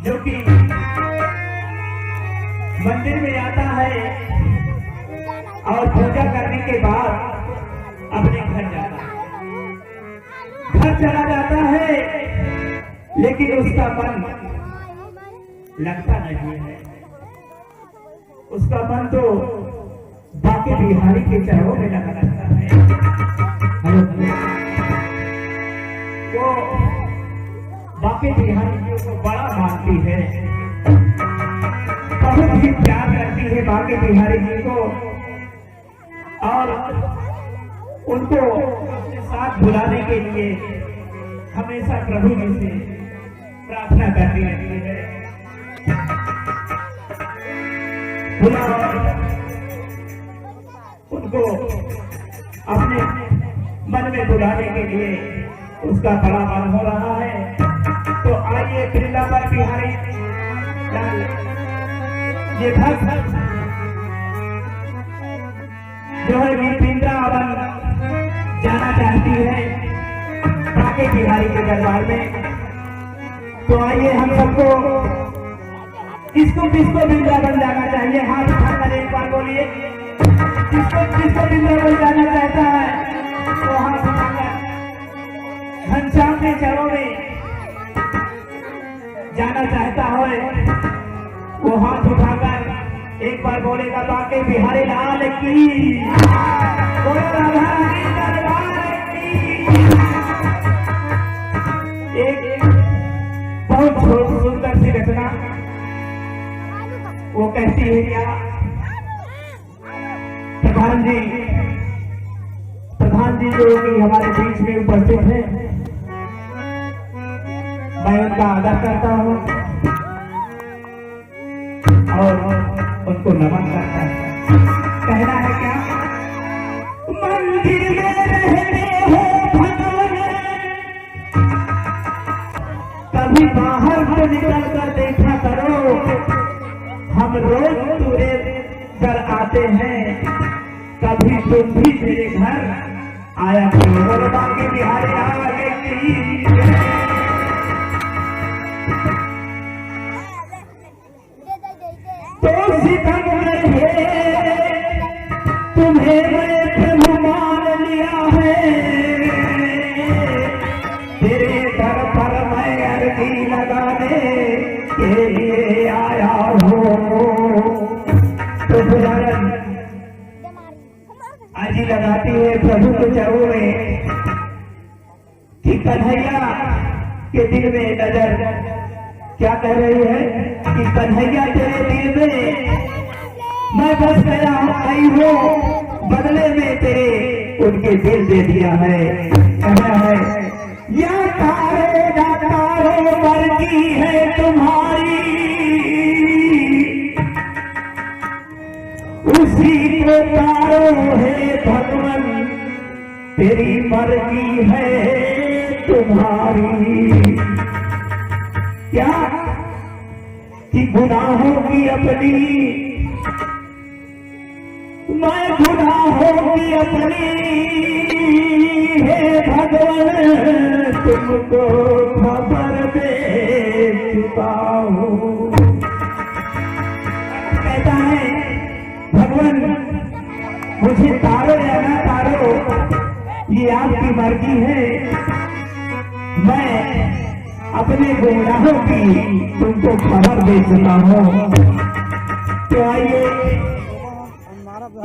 जो कि मंदिर में आता है और पूजा करने के बाद अपने घर जाता है, घर चला जाता है, लेकिन उसका मन लगता नहीं है। उसका मन तो बाके बिहारी के चरणों में लगा रहता है। वो बाके बिहारी जी को बड़ा मानती है, बहुत ही प्यार करती है बाके बिहारी जी को, और उनको अपने साथ बुलाने के लिए हमेशा प्रभु जी से प्रार्थना करती रहती है। उनको अपने मन में बुलाने के लिए उसका बड़ा मन हो रहा है। तो आइए वृंदावन बिहारी ये भक्त जो है वृंदावन जाना चाहती है बाके बिहारी के दरबार में। तो आइए हम सबको किसको किसको वृंदावन जाना चाहिए, हाथ उठाकर एक बार बोलिए। किसको किसको वृंदावन जाना चाहता है तो हाथ उठाकर घनश्याम के चरणों में जाना चाहता है वो हाथ उठाकर एक बार बोलेगा बाके बिहारी लाल की, बोलो राधा रानी दरबार की। एक बहुत सुंदर सी रचना वो कहती है क्या, प्रधान जी जो कि हमारे बीच में उपस्थित है, मैं उनका आदर करता हूँ और उनको नमन करता हूँ। कहना है क्या, मंदिर में रहते हो भगवान, कभी बाहर से निकल कर देखा करो, हम रोज तुरे घर आते हैं, कभी तुम भी मेरे घर आया करो। बाके बिहारी आगे की तो सितम है, तुम्हें मैं प्रभु मान लिया है, तेरे दर पर मैं अर्जी लगाने के लिए आया हूँ। तो बुझारन अर्जी लगाती है प्रभु के चरणों में कि कन्हैया के दिल में नजर क्या कह रही है कि कन्हैया तेरे दिल में मैं बस गया आई हूँ, बदले में तेरे उनके दिल दे दिया है। कहना है या तारो ना तारो मर्जी है तुम्हारी, उसी को तारो है भगवान, तेरी मर्जी है तुम्हारी। क्या कि गुनाहों की अपनी, मैं गुनाहों की अपनी है भगवान, तुमको खबर दे चुका हूँ। कहता है भगवान मुझे तारो या ना तारो ये आपकी मर्जी है, मैं अपने गुनाहों की तुमको खबर दे चुका हूँ। तो आइए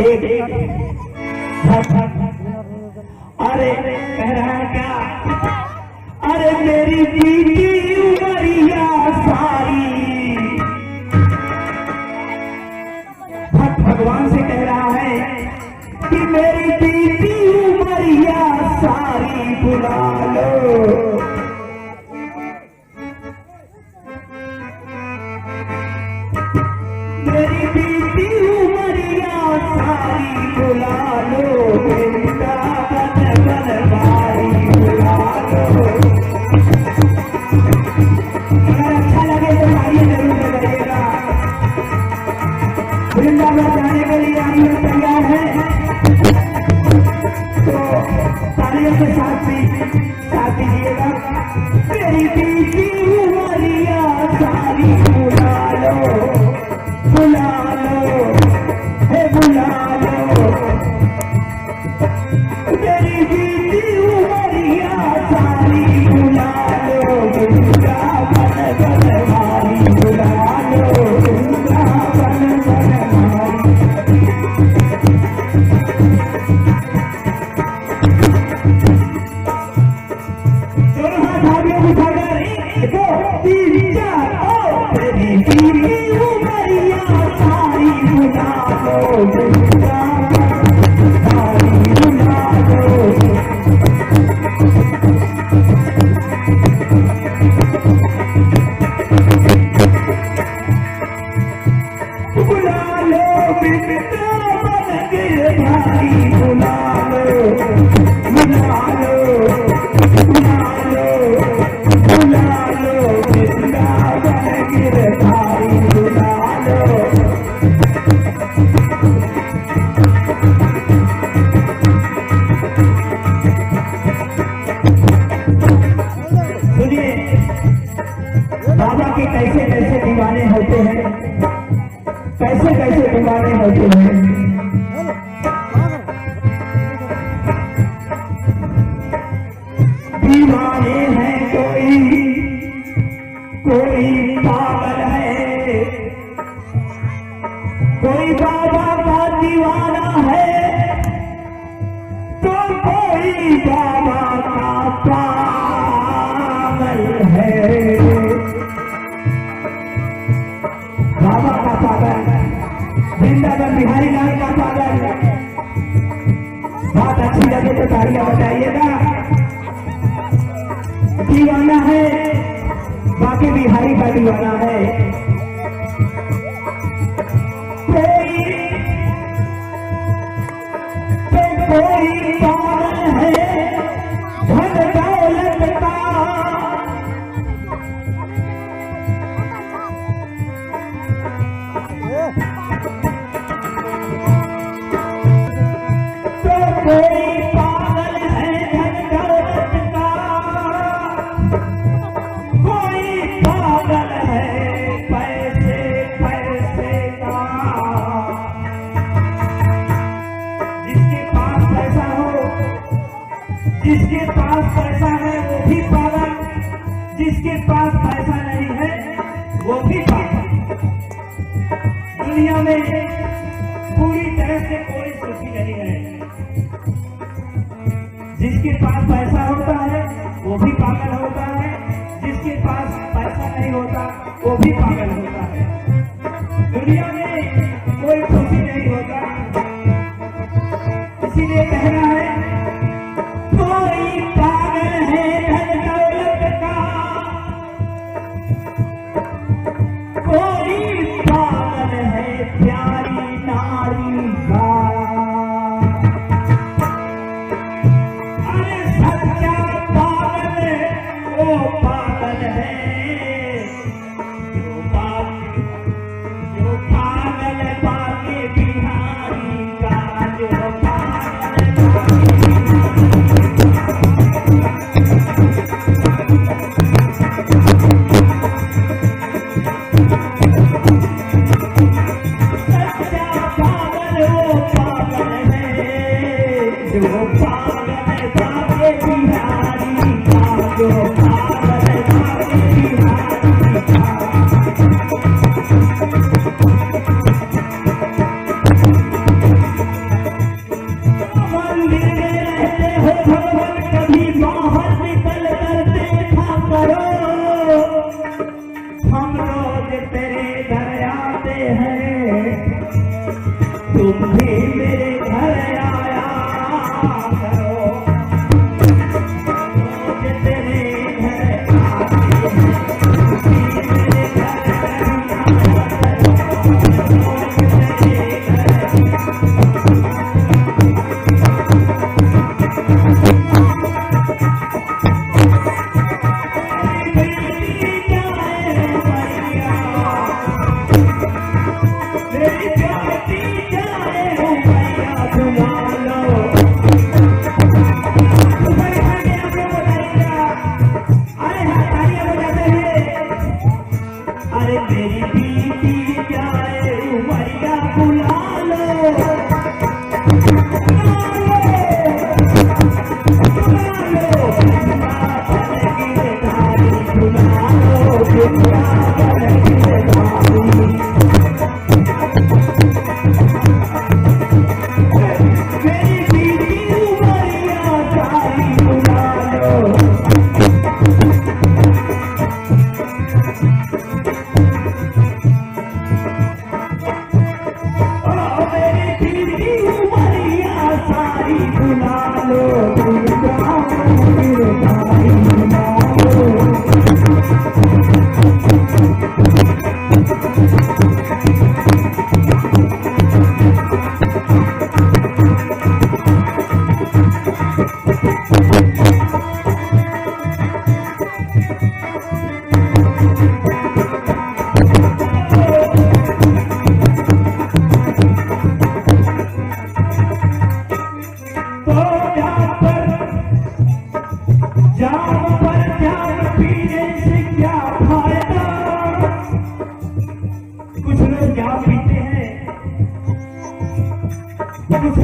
एक अरे कह रहा है क्या, अरे मेरी बीती उमरिया सारी, भक्त भगवान से कह रहा है कि मेरी बीती उमरिया सारी बुला लो। मेरी बीती उमरिया सारी बुला लो, वृंदावन बनवारी बुला लो। अगर अच्छा लगे तो आइए जरूर बताइएगा। वृंदावन जाने के लिए आप लोग तैयार हैं तो तालियों के साथ भी साथ दीजिएगा। मेरी बीती उमरिया सारी तीन चार ओ तेरी बीवी उमरिया सारी बुला लो जिंदा सारी बुला लो बिना बन गए भाई बुला लो बुला लो बुला लो बुला लो बिना बन गए भाई बुला लो। सुनिए बाबा के कैसे कैसे दीवाने होते हैं, कैसे कैसे दीवाने होते हैं। दीवाने हैं कोई पागल है, कोई बाबा का दीवाना है तो कोई बाबा का पागल है। बाबा का पागल, वृंदावन बिहारी लाल का पागल। बात अच्छी लगे तो तालियां बताइएगा। दीवाना है बाकी बिहारी का दीवाना है। कोई पागल है धन दौलत का, कोई पागल है धन दौलत का, कोई पागल है पैसे पैसे का। जिसके पास पैसा हो, जिसके पास पैसा है वो भी पागल, जिसके पास पैसा नहीं है वो भी पागल। दुनिया में पूरी तरह से कोई सुखी नहीं है। जिसके पास पैसा होता है वो भी पागल होता है, जिसके पास पैसा नहीं होता वो भी पागल होता है। दुनिया में कोई खुशी नहीं होता। इसीलिए कहना है कोई पागल है धन दौलत का, कोई पागल है प्यारी नारी का। पागल है जो पागल पाके बिहारी का, जो सच्चा पागल वो पागल है जो पागल पाके बिहारी का, जो हम रोज तेरे घर आते हैं, तुम भी मेरे घर आया करो। रोज तेरे घर आते हैं, तुम भी मेरे घर आया करो। रोज तेरे मेरी बीती जाए उमरिया बुला लो,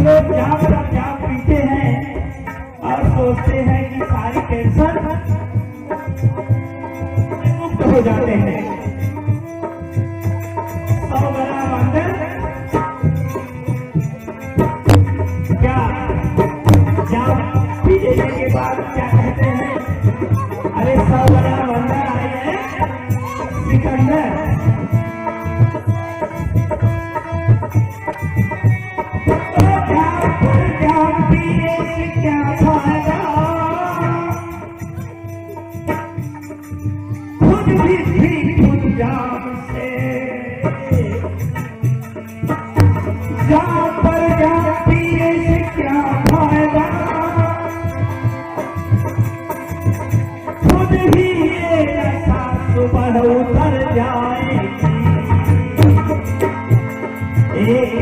लोग जाम पर जाम पीते हैं और सोचते हैं कि सारी टेंशन मुक्त हो जाते हैं। 100 ग्राम अंदर क्या जाम पी लेने के बाद क्या कहते हैं, अरे 100 ग्राम अंदर आए हैं सिकंदर। क्या फायदा, खुद भी खुद जाम से जाम पर जाम पीने से क्या फायदा, खुद ही ये नशा सुबह उतर जाएगी। एक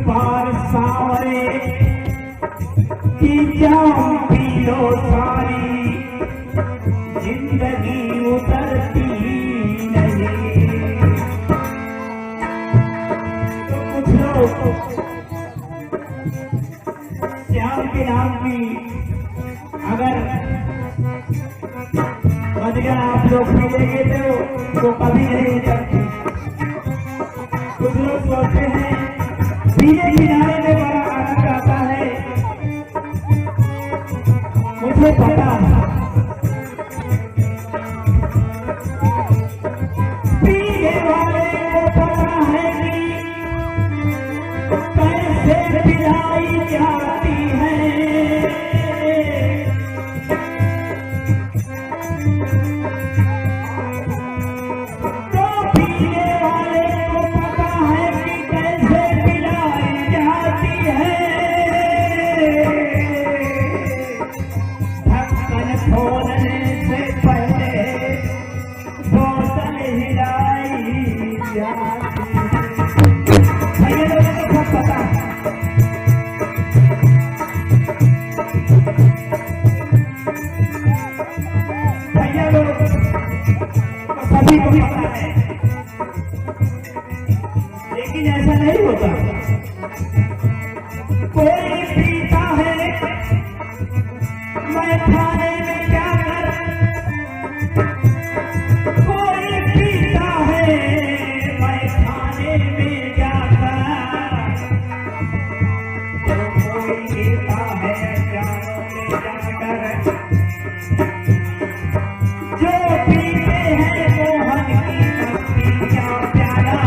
बार सावरे की जाम पी लो सारी, जिंदगी उतरती नहीं। तो कुछ लोग श्याम के नाम की अगर मदिरा आप लोग पी लेंगे तो कभी नहीं उतरती। कुछ लोग सोचते हैं पीने किनारे में बड़ा आनंद आता है, मुझे पता पीने वाले को पता है कि कैसे पिलाई जाती है। तो पीने वाले को पता है कि कैसे पिलाई जाती है। ढक्कन खोलने से पहले बोतल हिलाई जाती है। भैया लोगों को सब पता है। भैया लोग सभी को पता है, लेकिन ऐसा नहीं होता। कोई पीता है, मैं खाने में क्या कर, कोई पीता है, मैं खाने में क्या कर, तो कोई पीता है जानो में जाकर, जो पीते हैं मोहन की मस्ती क्या प्यारा।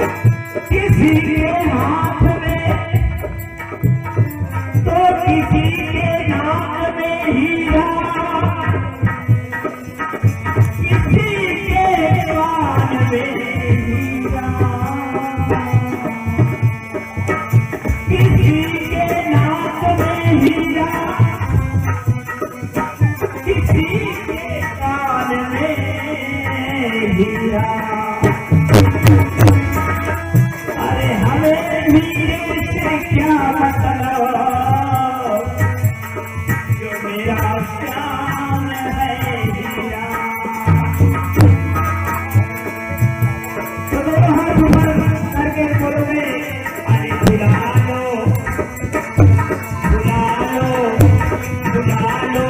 किसी के हाथ में तो किसी के नाक में हीरा, किसी के कान में हीरा, किसी के नाक में हीरा, किसी के कान में हीरा। अरे हमें हीरे से क्या मतलब, जो मेरा श्याम है हीरा। तो दोनों हाथ ऊपर करके बोलोगे, अरे बुला लो बुला लो बुला लो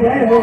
जय हो।